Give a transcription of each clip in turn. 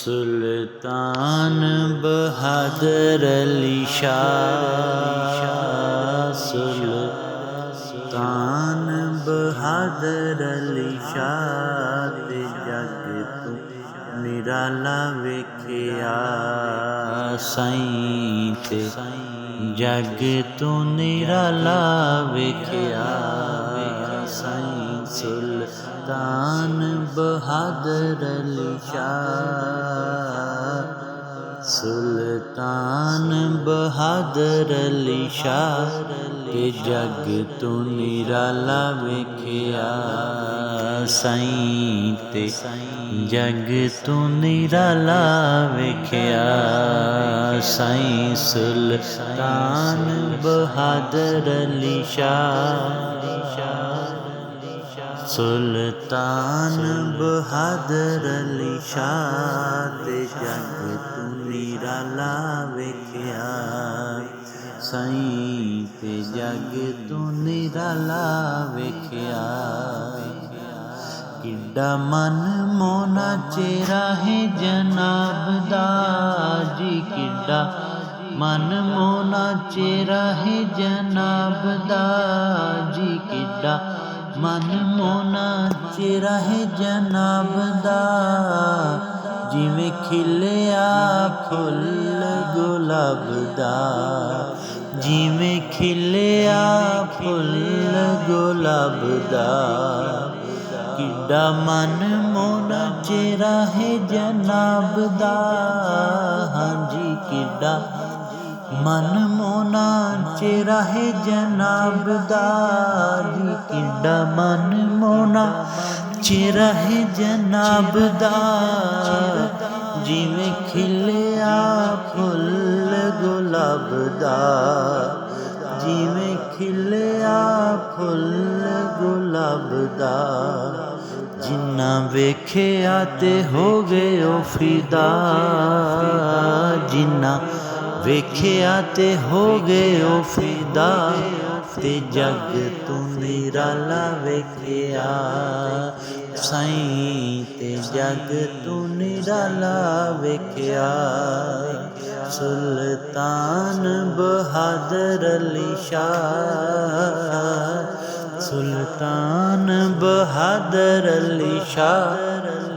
सुल्तान बहादुर अली शाह, सुल्तान बहादुर अली शाह ते जग तू निराला वेखिया साईं ते जग तू निराला वेखिया साईं सुल्तान बहादुर अली शाह, सुल्तान बहादुर अली शाह ते जग तू निराला वेखिया साईं ते जग तू निराला वेखिया साईं सुल्तान बहादुर अली शाह, सुल्तान बहादुर अली शाह ते जग तू निराला वेखिया साईं ते जग तू निराला वेखिया। किड्डा मन मोना चेहरा है जनाब दा जी, किड्डा मन मोना चेहरा है जनाब दा जी, किड्डा मन मोना चेहरा है जनाब दा जिवें खिलिया फुल गुलाब दा, जिवें खिलिया फुल गुलाब दा। किड्डा मन मोना चेहरा है जनाब दा, हाँ जी किड्डा मन मोना चेहरा है जनाब दा जी, किड्डा मन मोना चेहरा है जनाब दा जिवें खिलिया फुल गुलाब दा, जिवें खिलिया फुल गुलाब दा। जिन्ना वेखिया ते हो गए ओ फिदा, जिन्ना वेखिया ते हो गए ओ फिदा ते जग तू निराला वेखिया साईं ते जग तू निराला वेखिया। सुल्तान बहादुर अली शाह, सुल्तान बहादुर अली शाह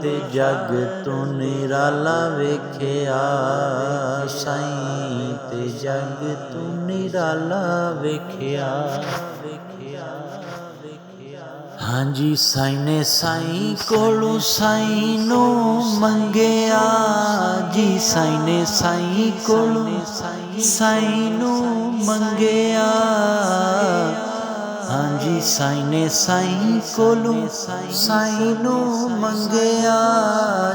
ते जग तू निराला वेखिया साईं ते जग तू निराला वेखिया। हाँ जी साईं ने साईं कोलों साईं नू मंगिया जी, साईं ने साईं कोलों साईं नू मंगिया, हाँ जी साईं ने साईं कोलों साईं नू मंगिया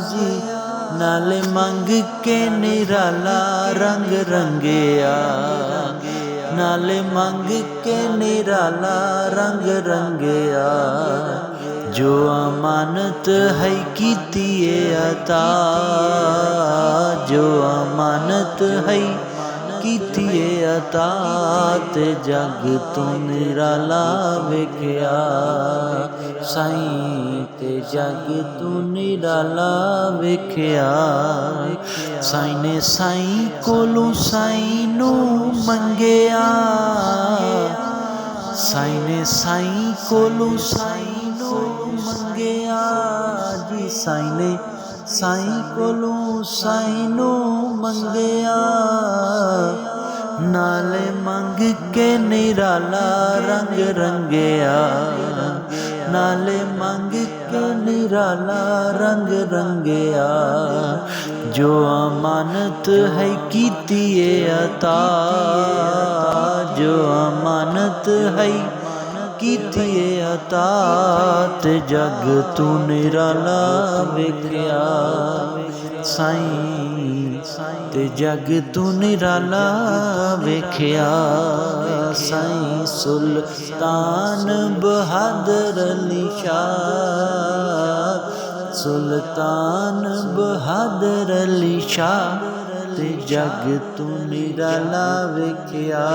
जी, नाले मंग के निराला रंग रंगिया, नाले मंग के निराला रंग रंगिया। जो अमानत है कीतिए अता, जो अमानत है कीतिए अता ते जग तू निराला वेखिया साईं ते जग तू निराला वेखिया। साईं ने साईं कोलों साईं नू मंगिया, साईं ने साईं कोलों साईं नू मंगिया जी, साईं ने साईं कोलों साईं नू मंगिया, नाले मंग के निराला रंग रंगिया, नाले मंग के निराला रंग रंगिया। जो अमानत है कीतिए अता, जो अमानत है कीतिए अता ते जग तू निराला वेखिया साईं ते जग तू निराला वेखिया साईं। सुल्तान बहादुर अली शाह, सुल्तान बहादुर अली शाह ते जग तू निराला वेख्या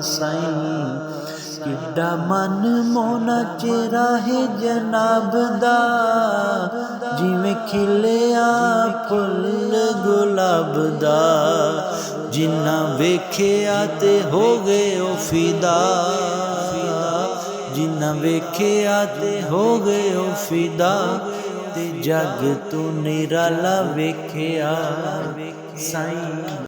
साईं। किड्डा मन मोना चेहरा है जनाब दा, जिवें खिलिया फुल गुलाब दा। जिन्ना वेख्या ते हो गए ओ फिदा, जिन्ना वेख्या ते हो गए ओ फिदा। ते जग तू निराला वेख्या साईं।